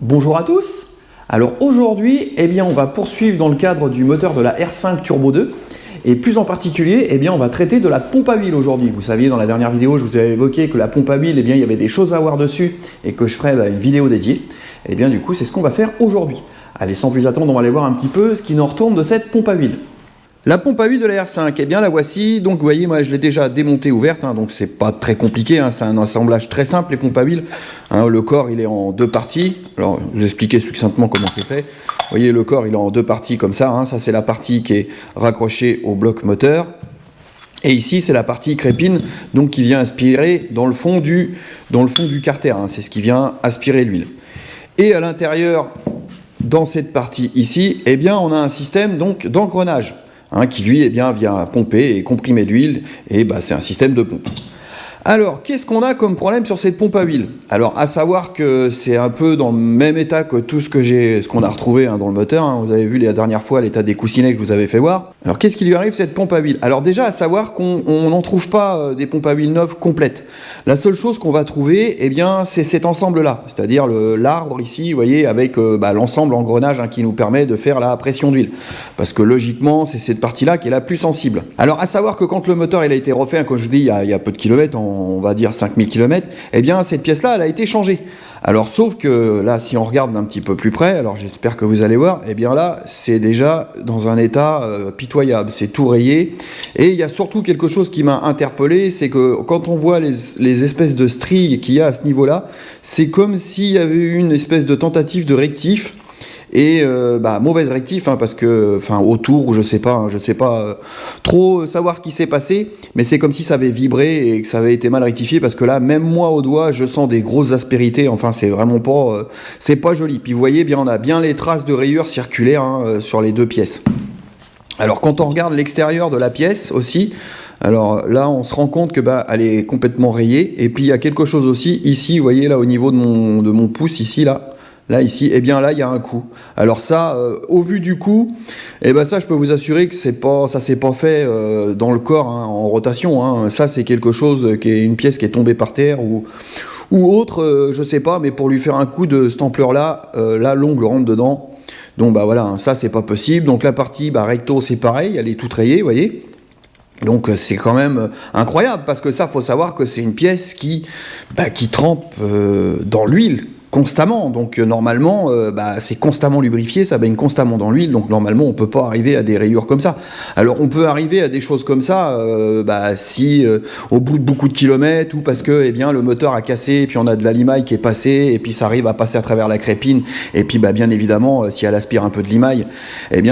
Bonjour à tous. Alors aujourd'hui, on va poursuivre dans le cadre du moteur de la R5 Turbo 2 et plus en particulier, on va traiter de la pompe à huile aujourd'hui. Vous saviez, dans la dernière vidéo, je vous avais évoqué que la pompe à huile, il y avait des choses à voir dessus et que je ferais une vidéo dédiée. Du coup, c'est ce qu'on va faire aujourd'hui. Allez, sans plus attendre, on va aller voir un petit peu ce qui nous retourne de cette pompe à huile. La pompe à huile de la R5, la voici. Donc vous voyez, moi je l'ai déjà démontée ouverte, donc c'est pas très compliqué, c'est un assemblage très simple les pompes à huile. Le corps il est en deux parties. Alors je vais expliquer succinctement comment c'est fait. Vous voyez, le corps il est en deux parties comme ça. Ça c'est la partie qui est raccrochée au bloc moteur. Et ici c'est la partie crépine, donc qui vient aspirer dans le fond du carter. C'est ce qui vient aspirer l'huile. Et à l'intérieur, dans cette partie ici, on a un système donc d'engrenage. Qui lui vient pomper et comprimer l'huile, et c'est un système de pompe. Alors, qu'est-ce qu'on a comme problème sur cette pompe à huile? Alors, à savoir que c'est un peu dans le même état que tout ce qu'on a retrouvé dans le moteur. Vous avez vu la dernière fois l'état des coussinets que je vous avais fait voir. Alors, qu'est-ce qui lui arrive cette pompe à huile? Alors déjà, à savoir qu'on n'en trouve pas des pompes à huile neuves complètes. La seule chose qu'on va trouver, c'est cet ensemble-là, c'est-à-dire l'arbre ici, vous voyez, avec l'ensemble engrenage qui nous permet de faire la pression d'huile. Parce que logiquement, c'est cette partie-là qui est la plus sensible. Alors, à savoir que quand le moteur il a été refait, comme je vous dis, il y a peu de kilomètres, on va dire 5000 km, cette pièce-là, elle a été changée. Alors, sauf que là, si on regarde d'un petit peu plus près, alors j'espère que vous allez voir, là, c'est déjà dans un état pitoyable, c'est tout rayé. Et il y a surtout quelque chose qui m'a interpellé, c'est que quand on voit les espèces de stries qu'il y a à ce niveau-là, c'est comme s'il y avait eu une espèce de tentative de rectif. Et mauvaise rectif, parce que autour, ou je sais pas trop savoir ce qui s'est passé, mais c'est comme si ça avait vibré et que ça avait été mal rectifié, parce que là, même moi au doigt, je sens des grosses aspérités. C'est vraiment pas c'est pas joli. Puis vous voyez bien, on a bien les traces de rayures circulaires sur les deux pièces. Alors quand on regarde l'extérieur de la pièce aussi, alors là on se rend compte que elle est complètement rayée. Et puis il y a quelque chose aussi ici, vous voyez là au niveau de mon pouce ici là. Là, ici, là, il y a un coup. Alors ça, au vu du coup, ça, je peux vous assurer que ça s'est pas fait dans le corps, en rotation. Ça, c'est quelque chose qui est une pièce qui est tombée par terre ou autre, je sais pas, mais pour lui faire un coup de cette ampleur-là, là, l'ongle rentre dedans. Donc, voilà, ça, c'est pas possible. Donc, la partie recto, c'est pareil, elle est toute rayée, vous voyez. Donc c'est quand même incroyable, parce que ça, faut savoir que c'est une pièce qui trempe dans l'huile constamment, donc normalement c'est constamment lubrifié, ça baigne constamment dans l'huile, donc normalement on peut pas arriver à des rayures comme ça. Alors on peut arriver à des choses comme ça si au bout de beaucoup de kilomètres, ou parce que le moteur a cassé, et puis on a de la limaille qui est passée, et puis ça arrive à passer à travers la crépine, et puis bien évidemment si elle aspire un peu de limaille,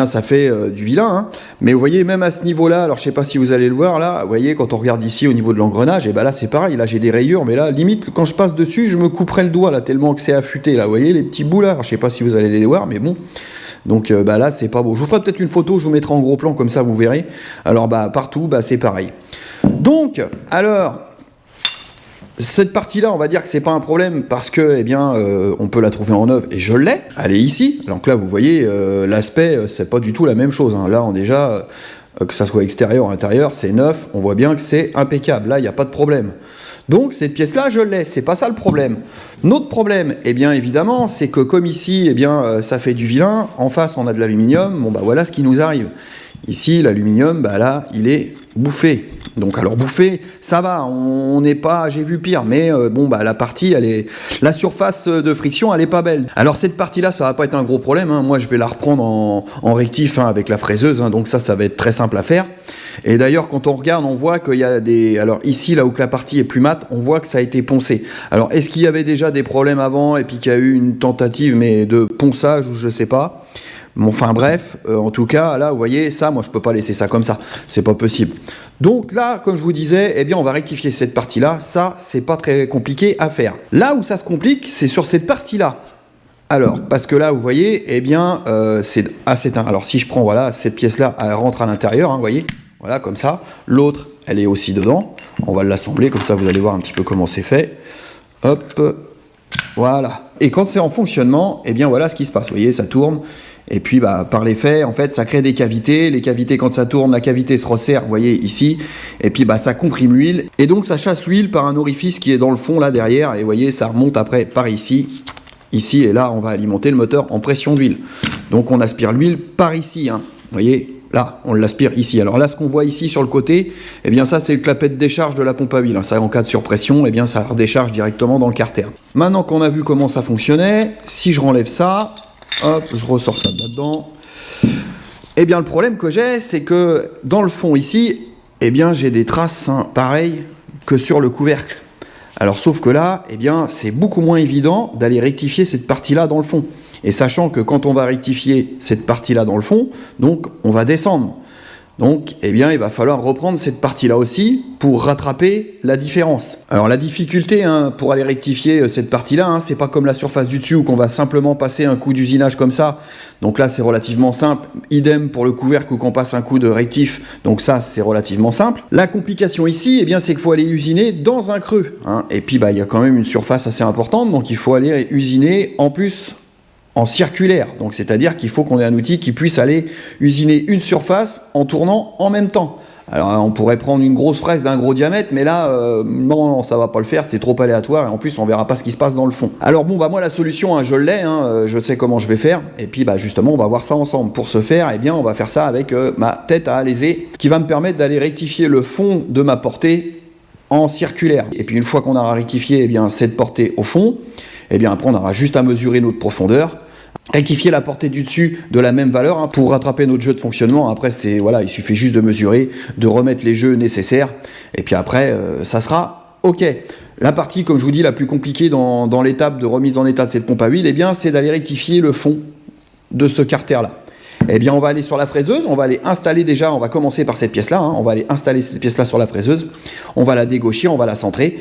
ça fait du vilain, mais vous voyez, même à ce niveau là, alors je sais pas si vous allez le voir là, vous voyez, quand on regarde ici au niveau de l'engrenage, là c'est pareil, là j'ai des rayures, mais là limite quand je passe dessus, je me couperais le doigt là, tellement que c'est affûté là, vous voyez les petits bouts là, alors, je sais pas si vous allez les voir, mais bon, donc là c'est pas beau. Je vous ferai peut-être une photo, je vous mettrai en gros plan, comme ça vous verrez. Alors partout c'est pareil. Donc alors cette partie-là, on va dire que c'est pas un problème, parce que on peut la trouver en neuf, et je l'ai. Elle est ici. Donc là, vous voyez, l'aspect, c'est pas du tout la même chose. Là, on déjà, que ça soit extérieur ou intérieur, c'est neuf. On voit bien que c'est impeccable. Là, il n'y a pas de problème. Donc cette pièce-là, je l'ai. C'est pas ça le problème. Notre problème, évidemment, c'est que comme ici, ça fait du vilain. En face, on a de l'aluminium. Voilà ce qui nous arrive. Ici, l'aluminium, là, il est bouffé. Donc alors bouffé, ça va, on n'est pas, j'ai vu pire, mais la partie, la surface de friction, elle est pas belle. Alors cette partie-là, ça va pas être un gros problème, moi je vais la reprendre en rectif avec la fraiseuse, donc ça va être très simple à faire. Et d'ailleurs, quand on regarde, on voit qu'il y a alors ici, là où la partie est plus mate, on voit que ça a été poncé. Alors est-ce qu'il y avait déjà des problèmes avant, et puis qu'il y a eu une tentative, mais de ponçage, ou je sais pas. Enfin bref, en tout cas, là, vous voyez, ça, moi, je peux pas laisser ça comme ça. C'est pas possible. Donc là, comme je vous disais, on va rectifier cette partie-là. Ça, c'est pas très compliqué à faire. Là où ça se complique, c'est sur cette partie-là. Alors, parce que là, vous voyez, c'est assez... Alors, si je prends, voilà, cette pièce-là, elle rentre à l'intérieur, vous voyez, voilà, comme ça. L'autre, elle est aussi dedans. On va l'assembler, comme ça, vous allez voir un petit peu comment c'est fait. Hop, voilà. Et quand c'est en fonctionnement, voilà ce qui se passe. Vous voyez, ça tourne. Et puis, par l'effet, en fait, ça crée des cavités. Les cavités, quand ça tourne, la cavité se resserre, vous voyez, ici. Et puis, ça comprime l'huile. Et donc, ça chasse l'huile par un orifice qui est dans le fond, là, derrière. Et vous voyez, ça remonte après par ici. ici, et là, on va alimenter le moteur en pression d'huile. Donc, on aspire l'huile par ici, hein. Vous voyez, là, on l'aspire ici. Alors là, ce qu'on voit ici sur le côté, eh bien ça, c'est le clapet de décharge de la pompe à huile. Ça, en cas de surpression, eh bien ça redécharge directement dans le carter. Maintenant qu'on a vu comment ça fonctionnait, si je renlève ça, hop, je ressors ça de là-dedans. Eh bien, le problème que j'ai, c'est que dans le fond ici, eh bien, j'ai des traces, hein, pareilles que sur le couvercle. Alors, sauf que là, eh bien, c'est beaucoup moins évident d'aller rectifier cette partie-là dans le fond. Et sachant que quand on va rectifier cette partie-là dans le fond, donc on va descendre. Donc, eh bien, il va falloir reprendre cette partie-là aussi pour rattraper la différence. Alors, la difficulté, hein, pour aller rectifier cette partie-là, hein, c'est pas comme la surface du dessus où qu'on va simplement passer un coup d'usinage comme ça. Donc là, c'est relativement simple. Idem pour le couvercle où qu'on passe un coup de rectif. Donc ça, c'est relativement simple. La complication ici, eh bien, c'est qu'il faut aller usiner dans un creux, hein. Et puis, bah, il y a quand même une surface assez importante, donc il faut aller usiner en plus en circulaire, donc c'est-à-dire qu'il faut qu'on ait un outil qui puisse aller usiner une surface en tournant en même temps. Alors on pourrait prendre une grosse fraise d'un gros diamètre, mais là, non, ça va pas le faire, c'est trop aléatoire, et en plus on verra pas ce qui se passe dans le fond. Alors bon, bah moi la solution, hein, je l'ai, hein, je sais comment je vais faire, et puis bah justement on va voir ça ensemble. Pour ce faire, eh bien on va faire ça avec ma tête à alaiser, qui va me permettre d'aller rectifier le fond de ma portée en circulaire. Et puis une fois qu'on aura rectifié, eh bien cette portée au fond, eh bien après on aura juste à mesurer notre profondeur, rectifier la portée du dessus de la même valeur, hein, pour rattraper notre jeu de fonctionnement. Après, c'est voilà, il suffit juste de mesurer, de remettre les jeux nécessaires, et puis après, ça sera OK. La partie, comme je vous dis, la plus compliquée dans l'étape de remise en état de cette pompe à huile, eh bien, c'est d'aller rectifier le fond de ce carter-là. Eh bien, on va aller sur la fraiseuse, on va aller installer déjà, on va commencer par cette pièce-là, hein, on va aller installer cette pièce-là sur la fraiseuse, on va la dégaucher, on va la centrer,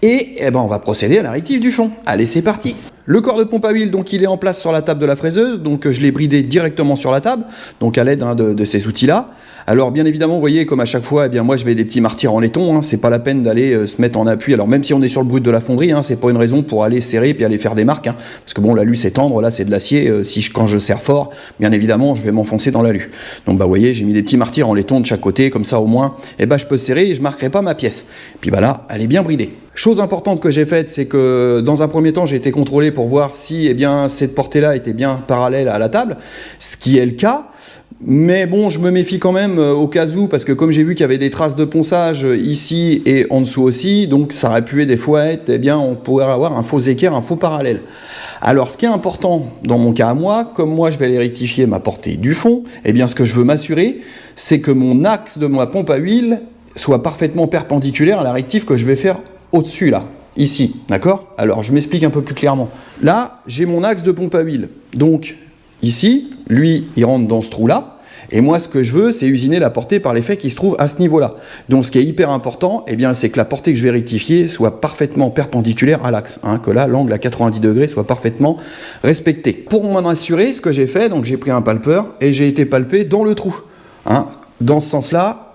et eh ben, on va procéder à la rectif du fond. Allez, c'est parti. Le corps de pompe à huile, donc il est en place sur la table de la fraiseuse, donc je l'ai bridé directement sur la table, donc à l'aide, hein, de ces outils-là. Alors bien évidemment, vous voyez, comme à chaque fois, eh bien moi je mets des petits martyrs en laiton, hein, c'est pas la peine d'aller se mettre en appui. Alors même si on est sur le brut de la fonderie, hein, c'est pas une raison pour aller serrer puis aller faire des marques, hein, parce que bon, l'alu c'est tendre, là c'est de l'acier, quand je serre fort, bien évidemment je vais m'enfoncer dans l'alu. Donc bah vous voyez, j'ai mis des petits martyrs en laiton de chaque côté, comme ça au moins, eh ben, je peux serrer et je marquerai pas ma pièce. Puis bah là, elle est bien bridée. Chose importante que j'ai faite, c'est que dans un premier temps, j'ai été contrôlé pour voir si eh bien, cette portée-là était bien parallèle à la table, ce qui est le cas. Mais bon, je me méfie quand même au cas où, parce que comme j'ai vu qu'il y avait des traces de ponçage ici et en dessous aussi, donc ça aurait pu des fois être, eh bien, on pourrait avoir un faux équerre, un faux parallèle. Alors, ce qui est important dans mon cas à moi, comme moi je vais aller rectifier ma portée du fond, eh bien, ce que je veux m'assurer, c'est que mon axe de ma pompe à huile soit parfaitement perpendiculaire à la rectif que je vais faire au-dessus, là, ici, d'accord? Alors, je m'explique un peu plus clairement. Là, j'ai mon axe de pompe à huile. Donc, ici, lui, il rentre dans ce trou-là. Et moi, ce que je veux, c'est usiner la portée par l'effet qui se trouve à ce niveau-là. Donc, ce qui est hyper important, eh bien, c'est que la portée que je vais rectifier soit parfaitement perpendiculaire à l'axe, hein, que là, l'angle à 90 degrés soit parfaitement respecté. Pour m'en assurer, ce que j'ai fait, donc j'ai pris un palpeur et j'ai été palper dans le trou, hein, dans ce sens-là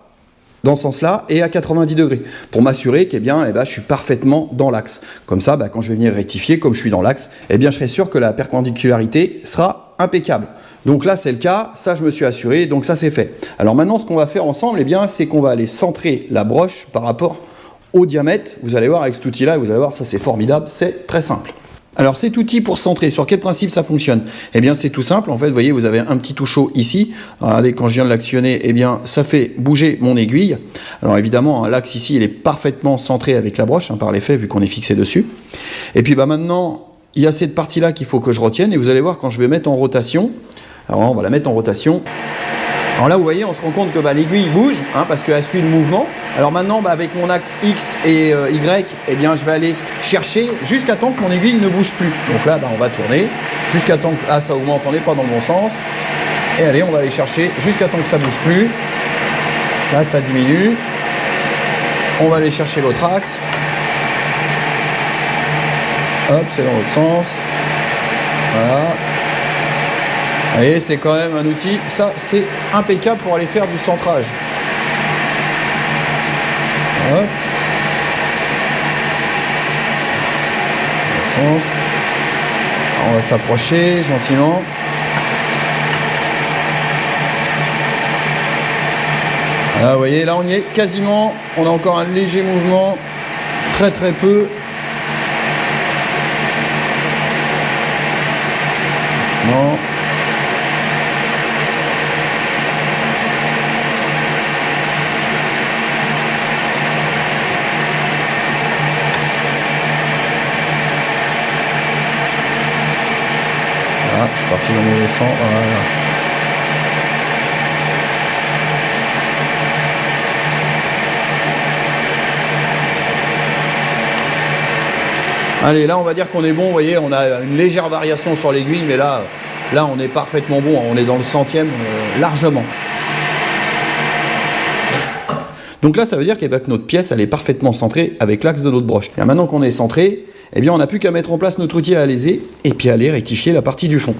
et à 90 degrés, pour m'assurer que je suis parfaitement dans l'axe. Comme ça, quand je vais venir rectifier, comme je suis dans l'axe, eh bien, je serai sûr que la perpendicularité sera impeccable. Donc là, c'est le cas, ça je me suis assuré, donc ça c'est fait. Alors maintenant, ce qu'on va faire ensemble, eh bien, c'est qu'on va aller centrer la broche par rapport au diamètre. Vous allez voir avec cet outil-là, vous allez voir, ça c'est formidable, c'est très simple. Alors cet outil pour centrer, sur quel principe ça fonctionne? Eh bien c'est tout simple, en fait vous voyez vous avez un petit touchot ici, regardez quand je viens de l'actionner, eh bien ça fait bouger mon aiguille. Alors évidemment l'axe ici il est parfaitement centré avec la broche, hein, par l'effet vu qu'on est fixé dessus. Et puis maintenant il y a cette partie là qu'il faut que je retienne et vous allez voir quand je vais mettre en rotation, alors on va la mettre en rotation. Alors là, vous voyez, on se rend compte que l'aiguille bouge, hein, parce qu'elle suit le mouvement. Alors maintenant, avec mon axe X et Y, eh bien, je vais aller chercher jusqu'à temps que mon aiguille ne bouge plus. Donc là, on va tourner jusqu'à temps que ça augmente, on n'est pas dans le bon sens. Et allez, on va aller chercher jusqu'à temps que ça ne bouge plus. Là, ça diminue. On va aller chercher l'autre axe. Hop, c'est dans l'autre sens. Voilà. Vous voyez, c'est quand même un outil, ça c'est impeccable pour aller faire du centrage. Hop. On va s'approcher gentiment. Voilà, vous voyez, là on y est quasiment, on a encore un léger mouvement, très très peu. Non. Voilà, je suis parti dans le mauvais sens. Voilà. Allez, là on va dire qu'on est bon, vous voyez, on a une légère variation sur l'aiguille, mais là on est parfaitement bon, on est dans le centième largement. Donc là ça veut dire que notre pièce elle est parfaitement centrée avec l'axe de notre broche. Et maintenant qu'on est centré, eh bien on n'a plus qu'à mettre en place notre outil à alésé et puis aller rectifier la partie du fond.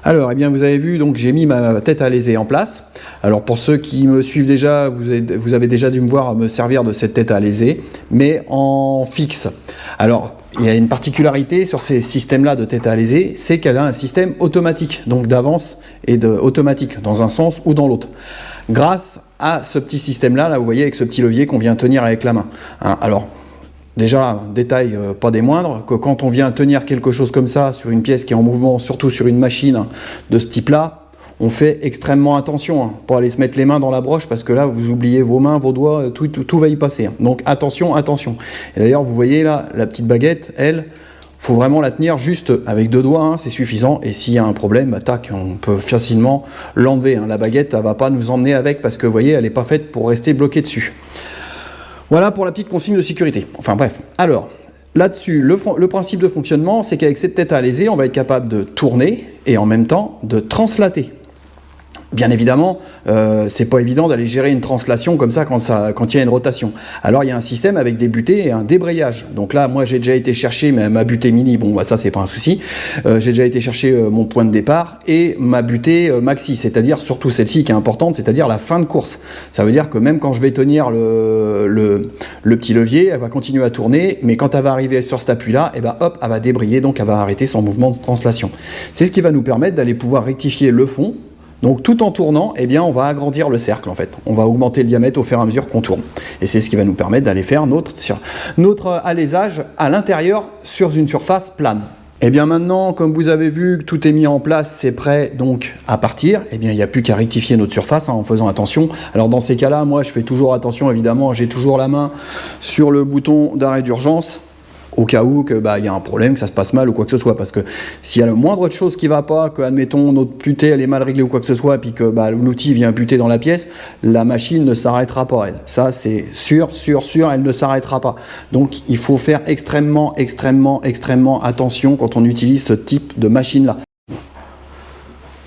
Alors, eh bien, vous avez vu, donc j'ai mis ma tête à alésé en place. Alors, pour ceux qui me suivent déjà, vous avez déjà dû me voir me servir de cette tête à alésé, mais en fixe. Alors, il y a une particularité sur ces systèmes-là de tête à alésé, c'est qu'elle a un système automatique, donc d'avance et automatique, dans un sens ou dans l'autre. Grâce à ce petit système-là, là, vous voyez, avec ce petit levier qu'on vient tenir avec la main. Hein, alors, déjà, détail pas des moindres, que quand on vient tenir quelque chose comme ça sur une pièce qui est en mouvement, surtout sur une machine de ce type-là, on fait extrêmement attention pour aller se mettre les mains dans la broche parce que là, vous oubliez vos mains, vos doigts, tout va y passer. Donc attention, attention. Et d'ailleurs, vous voyez là, la petite baguette, elle, faut vraiment la tenir juste avec 2 doigts, c'est suffisant. Et s'il y a un problème, tac, on peut facilement l'enlever. La baguette, elle va pas nous emmener avec parce que vous voyez, elle n'est pas faite pour rester bloquée dessus. Voilà pour la petite consigne de sécurité. Enfin bref, alors là-dessus, le principe de fonctionnement, c'est qu'avec cette tête à alésé, on va être capable de tourner et en même temps de translater. Bien évidemment, c'est pas évident d'aller gérer une translation comme ça quand il y a une rotation. Alors il y a un système avec des butées et un débrayage. Donc là, moi j'ai déjà été chercher ma butée mini, bon bah ça c'est pas un souci. J'ai déjà été chercher mon point de départ et ma butée maxi, c'est-à-dire surtout celle-ci qui est importante, c'est-à-dire la fin de course. Ça veut dire que même quand je vais tenir le petit levier, elle va continuer à tourner, mais quand elle va arriver sur cet appui-là, et ben hop, elle va débrayer, donc elle va arrêter son mouvement de translation. C'est ce qui va nous permettre d'aller pouvoir rectifier le fond. Donc tout en tournant, eh bien, on va agrandir le cercle en fait. On va augmenter le diamètre au fur et à mesure qu'on tourne. Et c'est ce qui va nous permettre d'aller faire notre alésage à l'intérieur sur une surface plane. Et bien maintenant, comme vous avez vu que tout est mis en place, c'est prêt donc à partir, eh bien il n'y a plus qu'à rectifier notre surface en faisant attention. Alors dans ces cas-là, moi je fais toujours attention évidemment, j'ai toujours la main sur le bouton d'arrêt d'urgence. Au cas où que y a un problème, que ça se passe mal ou quoi que ce soit, parce que s'il y a le moindre de chose qui va pas, que admettons notre butée elle est mal réglée ou quoi que ce soit, et puis que l'outil vient buter dans la pièce, la machine ne s'arrêtera pas elle. Ça c'est sûr, elle ne s'arrêtera pas. Donc il faut faire extrêmement attention quand on utilise ce type de machine là.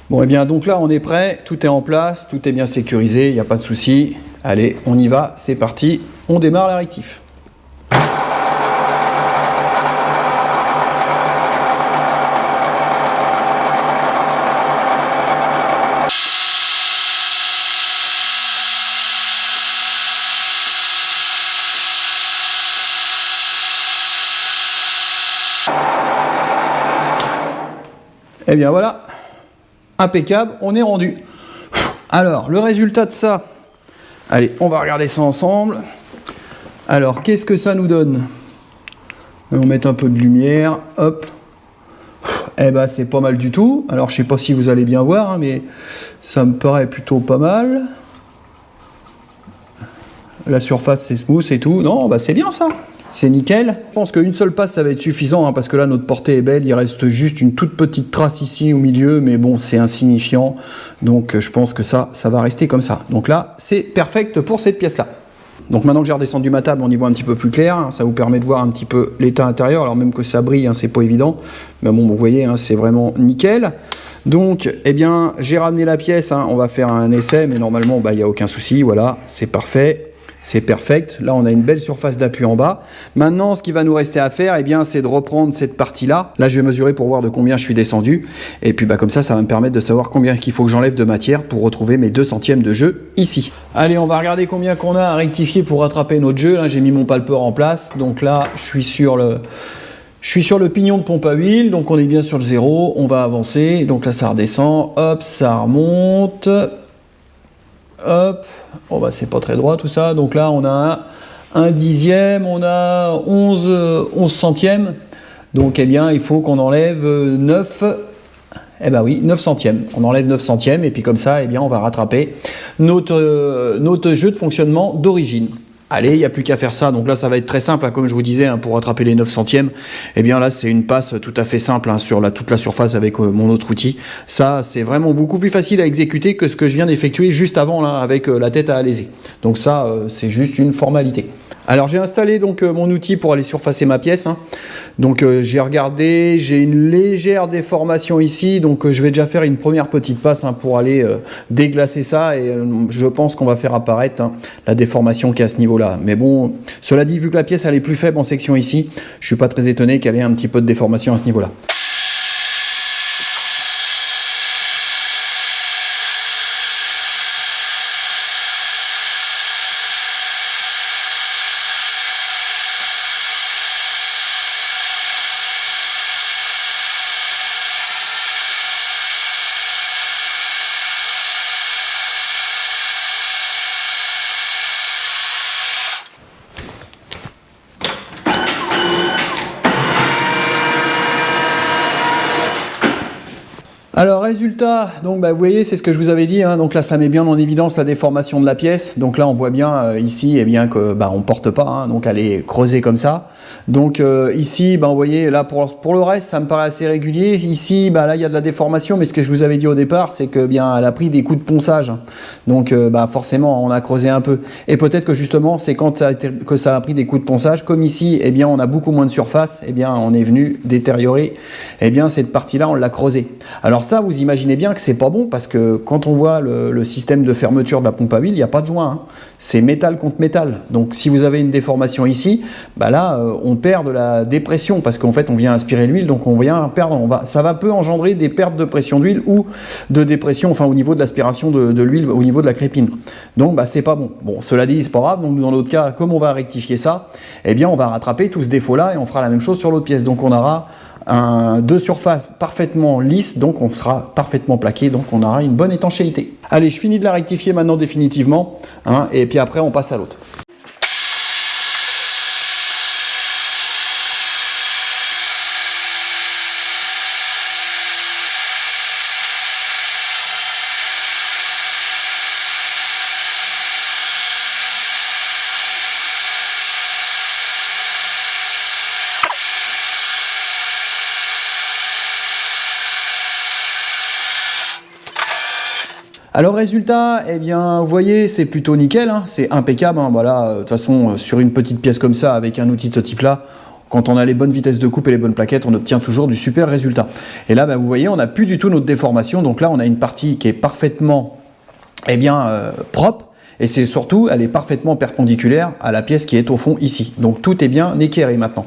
Bon et bien donc là on est prêt, tout est en place, tout est bien sécurisé, il n'y a pas de souci. Allez, on y va, c'est parti, on démarre la rectif. Et bien voilà, impeccable, on est rendu. Alors, le résultat de ça, allez, on va regarder ça ensemble. Alors, qu'est-ce que ça nous donne? On va mettre un peu de lumière, hop. Eh ben, c'est pas mal du tout. Alors, je sais pas si vous allez bien voir, mais ça me paraît plutôt pas mal. La surface, c'est smooth et tout. Non, bah c'est bien ça. C'est nickel. Je pense qu'une seule passe, ça va être suffisant, parce que là, notre portée est belle. Il reste juste une toute petite trace ici au milieu, mais bon, c'est insignifiant. Donc, je pense que ça va rester comme ça. Donc là, c'est perfect pour cette pièce-là. Donc maintenant que j'ai redescendu ma table, on y voit un petit peu plus clair. Ça vous permet de voir un petit peu l'état intérieur. Alors même que ça brille, c'est pas évident. Mais bon, vous voyez, c'est vraiment nickel. Donc, eh bien, j'ai ramené la pièce. On va faire un essai, mais normalement, il n'y a aucun souci. Voilà, c'est parfait. C'est perfect. Là, on a une belle surface d'appui en bas. Maintenant, ce qui va nous rester à faire, eh bien, c'est de reprendre cette partie-là. Là, je vais mesurer pour voir de combien je suis descendu. Et puis, comme ça, ça va me permettre de savoir combien qu'il faut que j'enlève de matière pour retrouver mes 2 centièmes de jeu ici. Allez, on va regarder combien qu'on a à rectifier pour rattraper notre jeu. Là, j'ai mis mon palpeur en place. Donc là, je suis sur le pignon de pompe à huile. Donc, on est bien sur le 0. On va avancer. Donc là, ça redescend. Hop, ça remonte. Hop, oh c'est pas très droit tout ça, donc là on a un dixième, on a 11 centièmes, donc eh bien il faut qu'on enlève 9, eh ben oui, 9 centièmes, on enlève 9 centièmes et puis comme ça eh bien on va rattraper notre jeu de fonctionnement d'origine. Allez, il n'y a plus qu'à faire ça, donc là ça va être très simple, hein, comme je vous disais, hein, pour rattraper les 9 centièmes, et bien là c'est une passe tout à fait simple hein, sur toute la surface avec mon autre outil. Ça c'est vraiment beaucoup plus facile à exécuter que ce que je viens d'effectuer juste avant là, avec la tête à alaiser. Donc ça c'est juste une formalité. Alors j'ai installé donc mon outil pour aller surfacer ma pièce, hein. Donc j'ai regardé, j'ai une légère déformation ici, donc je vais déjà faire une première petite passe hein, pour aller déglacer ça et je pense qu'on va faire apparaître hein, la déformation qui est à ce niveau-là. Mais bon, cela dit, vu que la pièce elle est plus faible en section ici, je suis pas très étonné qu'elle ait un petit peu de déformation à ce niveau-là. Alors résultat, donc vous voyez c'est ce que je vous avais dit, hein, donc là ça met bien en évidence la déformation de la pièce, donc là on voit bien ici eh bien que on porte pas, hein, donc elle est creusée comme ça, donc ici vous voyez là pour le reste ça me paraît assez régulier, ici là il y a de la déformation, mais ce que je vous avais dit au départ c'est que bien elle a pris des coups de ponçage, hein, donc forcément on a creusé un peu, et peut-être que justement c'est quand ça a pris des coups de ponçage, comme ici eh bien on a beaucoup moins de surface, eh bien on est venu détériorer eh bien cette partie là, on l'a creusée. Alors ça, vous imaginez bien que c'est pas bon parce que quand on voit le système de fermeture de la pompe à huile, il n'y a pas de joint, hein. C'est métal contre métal. Donc si vous avez une déformation ici, là on perd de la dépression parce qu'en fait on vient aspirer l'huile, donc on vient perdre, ça va peu engendrer des pertes de pression d'huile ou de dépression, enfin au niveau de l'aspiration de l'huile, au niveau de la crépine. Donc c'est pas bon. Bon, cela dit, c'est pas grave. Donc dans notre cas, comme on va rectifier ça, eh bien on va rattraper tout ce défaut-là et on fera la même chose sur l'autre pièce. Donc on aura deux surfaces parfaitement lisses, donc on sera parfaitement plaqué, donc on aura une bonne étanchéité. Allez, je finis de la rectifier maintenant définitivement, hein, et puis après on passe à l'autre. Alors résultat, eh bien vous voyez c'est plutôt nickel, hein, c'est impeccable, hein, voilà, de toute façon sur une petite pièce comme ça avec un outil de ce type là, quand on a les bonnes vitesses de coupe et les bonnes plaquettes, on obtient toujours du super résultat. Et là vous voyez on n'a plus du tout notre déformation, donc là on a une partie qui est parfaitement propre. Et c'est surtout, elle est parfaitement perpendiculaire à la pièce qui est au fond ici. Donc tout est bien équerré maintenant.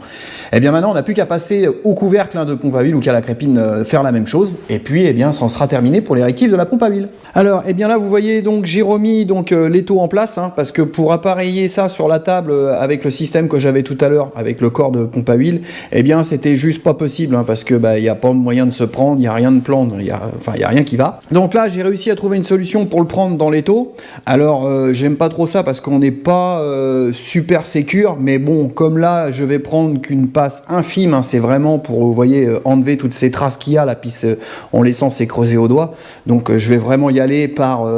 Et bien maintenant, on n'a plus qu'à passer au couvercle de pompe à huile ou qu'à la crépine faire la même chose. Et puis, eh bien, ça en sera terminé pour les rectifs de la pompe à huile. Alors, eh bien là, vous voyez, donc j'ai remis l'étau en place, hein, parce que pour appareiller ça sur la table avec le système que j'avais tout à l'heure, avec le corps de pompe à huile, eh bien, c'était juste pas possible, hein, parce que il n'y a pas moyen de se prendre, il n'y a rien de plan, il y a rien qui va. Donc là, j'ai réussi à trouver une solution pour le prendre dans l'étau. Alors, j'aime pas trop ça parce qu'on n'est pas super sécure, mais bon, comme là je vais prendre qu'une passe infime, hein, c'est vraiment pour, vous voyez, enlever toutes ces traces qu'il y a là, puis en laissant c'est creuser au doigt, donc je vais vraiment y aller par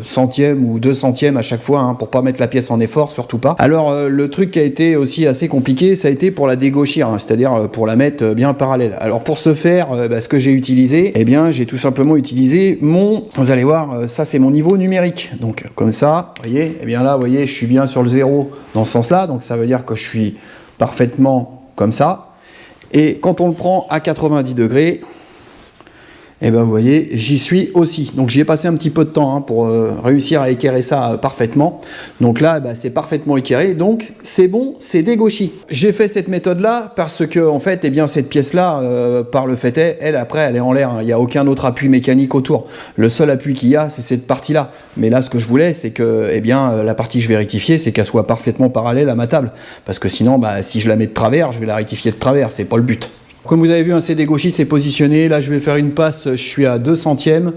centième ou 2 centièmes à chaque fois, hein, pour pas mettre la pièce en effort, surtout pas. Alors le truc qui a été aussi assez compliqué, ça a été pour la dégauchir, hein, c'est-à-dire pour la mettre bien parallèle. Alors pour ce faire, ce que j'ai utilisé, eh bien j'ai tout simplement utilisé vous allez voir, ça c'est mon niveau numérique, donc comme ça, vous voyez. Et bien là, vous voyez, je suis bien sur le 0 dans ce sens-là, donc ça veut dire que je suis parfaitement comme ça. Et quand on le prend à 90 degrés, Et ben vous voyez, j'y suis aussi. Donc j'y ai passé un petit peu de temps hein, pour réussir à équerrer ça parfaitement. Donc là, c'est parfaitement équerré. Donc c'est bon, c'est des gauchis. J'ai fait cette méthode-là parce que en fait, eh bien cette pièce-là, par le fait est, elle après, elle est en l'air. Hein. Il n'y a aucun autre appui mécanique autour. Le seul appui qu'il y a, c'est cette partie-là. Mais là, ce que je voulais, c'est que, eh bien, la partie que je vais rectifier, c'est qu'elle soit parfaitement parallèle à ma table. Parce que sinon, si je la mets de travers, je vais la rectifier de travers. C'est pas le but. Comme vous avez vu, un CD gauchis c'est positionné. Là, je vais faire une passe, je suis à 2 centièmes.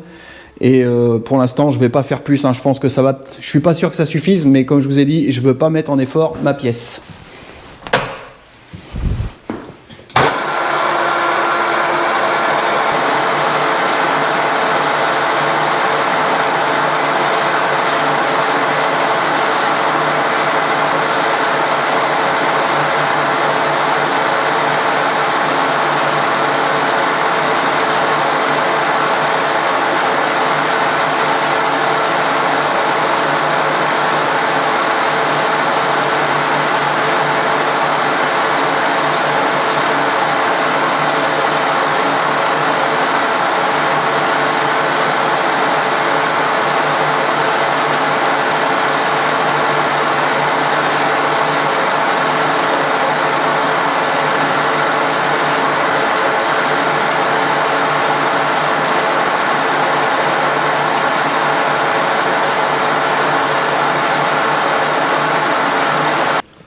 Et pour l'instant, je ne vais pas faire plus. Hein. Je pense que ça va. Je ne suis pas sûr que ça suffise, mais comme je vous ai dit, je ne veux pas mettre en effort ma pièce.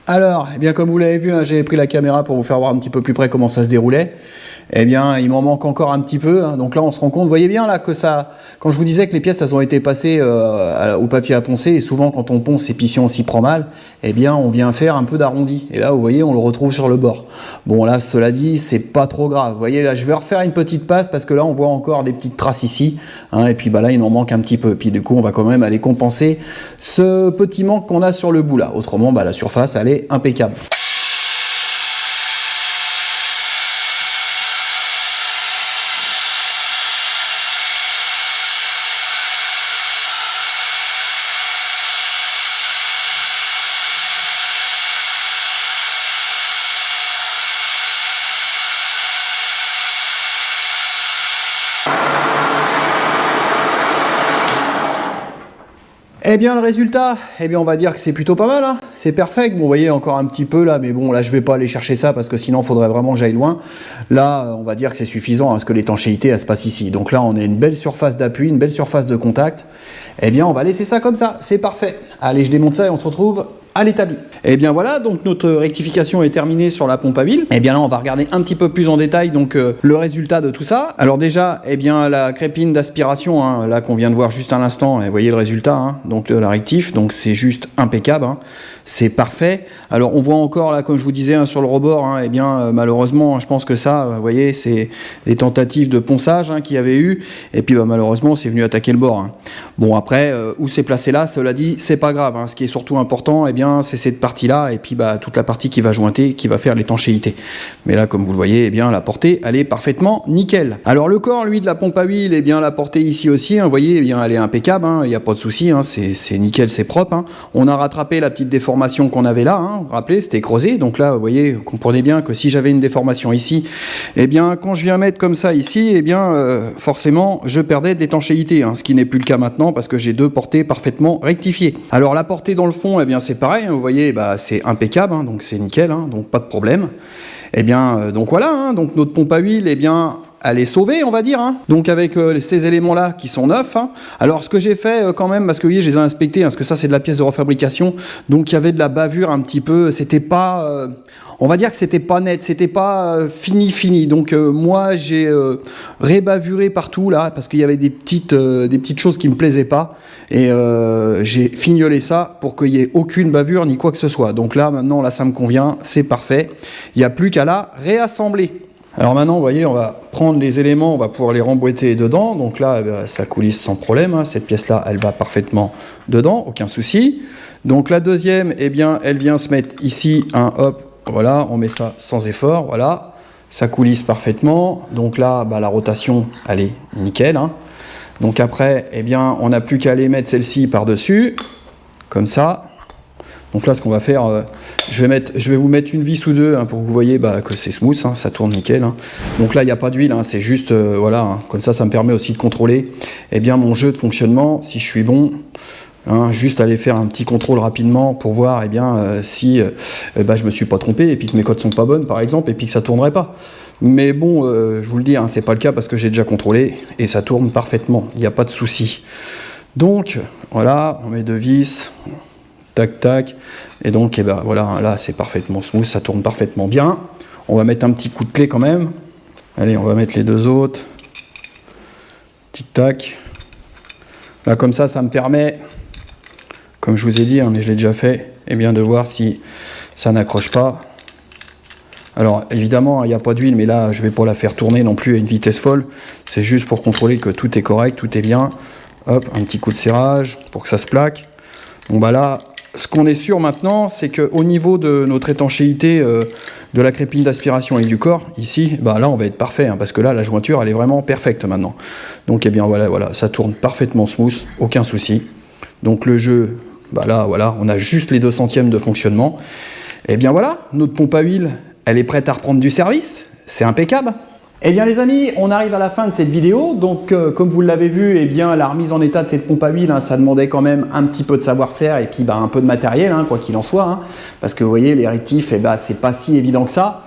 Alors, eh bien, comme vous l'avez vu, hein, j'avais pris la caméra pour vous faire voir un petit peu plus près comment ça se déroulait. Eh bien, il m'en manque encore un petit peu. Hein. Donc là, on se rend compte, vous voyez bien là que ça... Quand je vous disais que les pièces, elles ont été passées au papier à poncer, et souvent quand on ponce et puis si on s'y prend mal, eh bien, on vient faire un peu d'arrondi. Et là, vous voyez, on le retrouve sur le bord. Bon, là, cela dit, c'est pas trop grave. Vous voyez, là, je vais refaire une petite passe parce que là, on voit encore des petites traces ici. Hein, et puis là, il en manque un petit peu. Puis du coup, on va quand même aller compenser ce petit manque qu'on a sur le bout là. Autrement, la surface, elle est impeccable. Eh bien le résultat, eh bien on va dire que c'est plutôt pas mal, hein. C'est perfect. Bon, vous voyez encore un petit peu là, mais bon là je vais pas aller chercher ça parce que sinon il faudrait vraiment que j'aille loin. Là on va dire que c'est suffisant parce que l'étanchéité elle se passe ici. Donc là on a une belle surface d'appui, une belle surface de contact. Eh bien on va laisser ça comme ça, c'est parfait. Allez, je démonte ça et on se retrouve à l'établi. Et bien voilà, donc notre rectification est terminée sur la pompe à huile. Et bien là, on va regarder un petit peu plus en détail donc le résultat de tout ça. Alors déjà, eh bien la crépine d'aspiration, hein, là qu'on vient de voir juste à l'instant, vous voyez le résultat, hein, donc de la rectif, donc c'est juste impeccable, hein, c'est parfait. Alors on voit encore là, comme je vous disais, hein, sur le rebord, hein, eh bien malheureusement, je pense que ça, vous voyez, c'est des tentatives de ponçage hein, qu'il y avait eu, et puis malheureusement, c'est venu attaquer le bord. Hein. Bon après, où c'est placé là, cela dit, c'est pas grave. Hein. Ce qui est surtout important, eh bien c'est cette partie-là et puis toute la partie qui va jointer, qui va faire l'étanchéité. Mais là, comme vous le voyez, eh bien la portée, elle est parfaitement nickel. Alors le corps, lui, de la pompe à huile, eh bien la portée ici aussi, hein, vous voyez, eh bien elle est impeccable, hein, il n'y a pas de souci, hein, c'est nickel, c'est propre. Hein. On a rattrapé la petite déformation qu'on avait là, hein, vous vous rappelez, c'était creusé. Donc là, vous voyez, vous comprenez bien que si j'avais une déformation ici, eh bien quand je viens mettre comme ça ici, eh bien forcément, je perdais d'étanchéité, hein, ce qui n'est plus le cas maintenant parce que j'ai deux portées parfaitement rectifiées. Alors la portée dans le fond, eh bien c'est pareil, hein, vous voyez, c'est impeccable, hein, donc c'est nickel, hein, donc pas de problème. Et bien, donc voilà, hein, donc notre pompe à huile, eh bien, elle est sauvée, on va dire. Hein. Donc avec ces éléments-là qui sont neufs. Hein. Alors ce que j'ai fait quand même, parce que vous voyez, je les ai inspectés, hein, parce que ça c'est de la pièce de refabrication, donc il y avait de la bavure un petit peu, c'était pas... on va dire que c'était pas net, c'était pas fini. Donc moi j'ai rebavuré partout là parce qu'il y avait des petites choses qui me plaisaient pas et j'ai fignolé ça pour qu'il y ait aucune bavure ni quoi que ce soit. Donc là maintenant là ça me convient, c'est parfait. Il n'y a plus qu'à la réassembler. Alors maintenant, vous voyez, on va prendre les éléments, on va pouvoir les remboîter dedans. Donc là, ça coulisse sans problème. Hein. Cette pièce-là, elle va parfaitement dedans, aucun souci. Donc la deuxième, eh bien, elle vient se mettre ici, hein, hop. Voilà, on met ça sans effort, voilà, ça coulisse parfaitement. Donc là, la rotation, elle est nickel. Hein. Donc après, eh bien, on n'a plus qu'à aller mettre celle-ci par-dessus, comme ça. Donc là, ce qu'on va faire, je vais vous mettre une vis ou deux hein, pour que vous voyez que c'est smooth, hein, ça tourne nickel. Hein. Donc là, il n'y a pas d'huile, hein, c'est juste, voilà, hein, comme ça me permet aussi de contrôler mon jeu de fonctionnement, si je suis bon. Hein, juste aller faire un petit contrôle rapidement pour voir si je me suis pas trompé et puis que mes codes sont pas bonnes, par exemple, et puis que ça tournerait pas. Mais bon, je vous le dis, hein, c'est pas le cas parce que j'ai déjà contrôlé et ça tourne parfaitement, il n'y a pas de souci. Donc, voilà, on met deux vis. Tac, tac. Et donc, voilà, là, c'est parfaitement smooth, ça tourne parfaitement bien. On va mettre un petit coup de clé quand même. Allez, on va mettre les deux autres. Tic, tac. Là, comme ça me permet, comme je vous ai dit, hein, mais je l'ai déjà fait, de voir si ça n'accroche pas. Alors, évidemment, il n'y a pas d'huile, mais là, je ne vais pas la faire tourner non plus à une vitesse folle. C'est juste pour contrôler que tout est correct, tout est bien. Hop, un petit coup de serrage pour que ça se plaque. Bon, là... Ce qu'on est sûr maintenant, c'est qu'au niveau de notre étanchéité de la crépine d'aspiration et du corps, ici, là on va être parfait, hein, parce que là la jointure elle est vraiment parfaite maintenant. Donc voilà, ça tourne parfaitement smooth, aucun souci. Donc le jeu, là voilà, on a juste les 2 centièmes de fonctionnement. Et bien voilà, notre pompe à huile, elle est prête à reprendre du service, c'est impeccable. Eh bien les amis, on arrive à la fin de cette vidéo, donc comme vous l'avez vu, la remise en état de cette pompe à huile, hein, ça demandait quand même un petit peu de savoir-faire et puis un peu de matériel, hein, quoi qu'il en soit, hein, parce que vous voyez, les réactifs, c'est pas si évident que ça.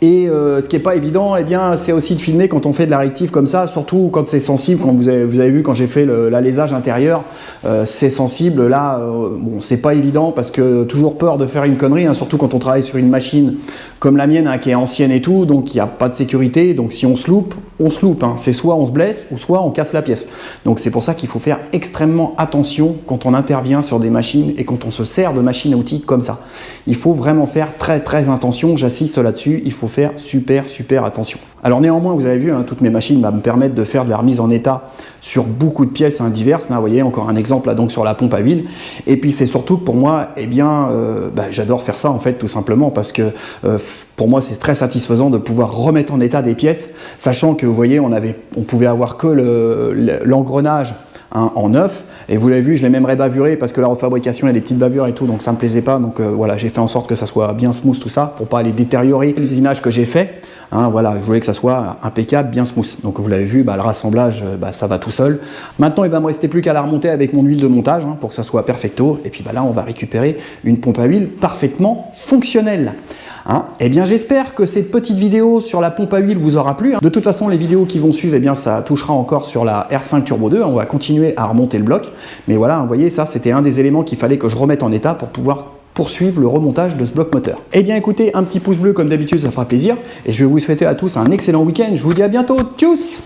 Et ce qui n'est pas évident, c'est aussi de filmer quand on fait de la réactive comme ça, surtout quand c'est sensible. Quand vous avez vu quand j'ai fait l'alésage intérieur, c'est sensible. Là, bon, c'est pas évident parce que toujours peur de faire une connerie, hein, surtout quand on travaille sur une machine comme la mienne, hein, qui est ancienne et tout, donc il n'y a pas de sécurité. Donc si on se loupe, hein. C'est soit on se blesse ou soit on casse la pièce. Donc c'est pour ça qu'il faut faire extrêmement attention quand on intervient sur des machines et quand on se sert de machines à outils comme ça. Il faut vraiment faire très très attention, j'insiste là-dessus, il faut faire super attention. Alors néanmoins, vous avez vu, hein, toutes mes machines me permettent de faire de la remise en état sur beaucoup de pièces diverses. Là, vous voyez, encore un exemple là, donc sur la pompe à huile. Et puis c'est surtout que pour moi, j'adore faire ça en fait, tout simplement, parce que pour moi, c'est très satisfaisant de pouvoir remettre en état des pièces, sachant que vous voyez, on pouvait avoir que l'engrenage en neuf. Et vous l'avez vu, je l'ai même rebavuré parce que la refabrication, il y a des petites bavures et tout, donc ça me plaisait pas. Donc voilà, j'ai fait en sorte que ça soit bien smooth tout ça, pour pas aller détériorer l'usinage que j'ai fait. Hein, voilà, je voulais que ça soit impeccable, bien smooth. Donc vous l'avez vu, le rassemblage, ça va tout seul. Maintenant, il va me rester plus qu'à la remonter avec mon huile de montage, hein, pour que ça soit perfecto. Et puis là, on va récupérer une pompe à huile parfaitement fonctionnelle. Hein, eh bien j'espère que cette petite vidéo sur la pompe à huile vous aura plu. De toute façon, les vidéos qui vont suivre, ça touchera encore sur la R5 Turbo 2. On va continuer à remonter le bloc. Mais voilà, vous voyez, ça c'était un des éléments qu'il fallait que je remette en état pour pouvoir poursuivre le remontage de ce bloc moteur. Eh bien écoutez, un petit pouce bleu comme d'habitude, ça fera plaisir. Et je vais vous souhaiter à tous un excellent week-end. Je vous dis à bientôt. Tchuss!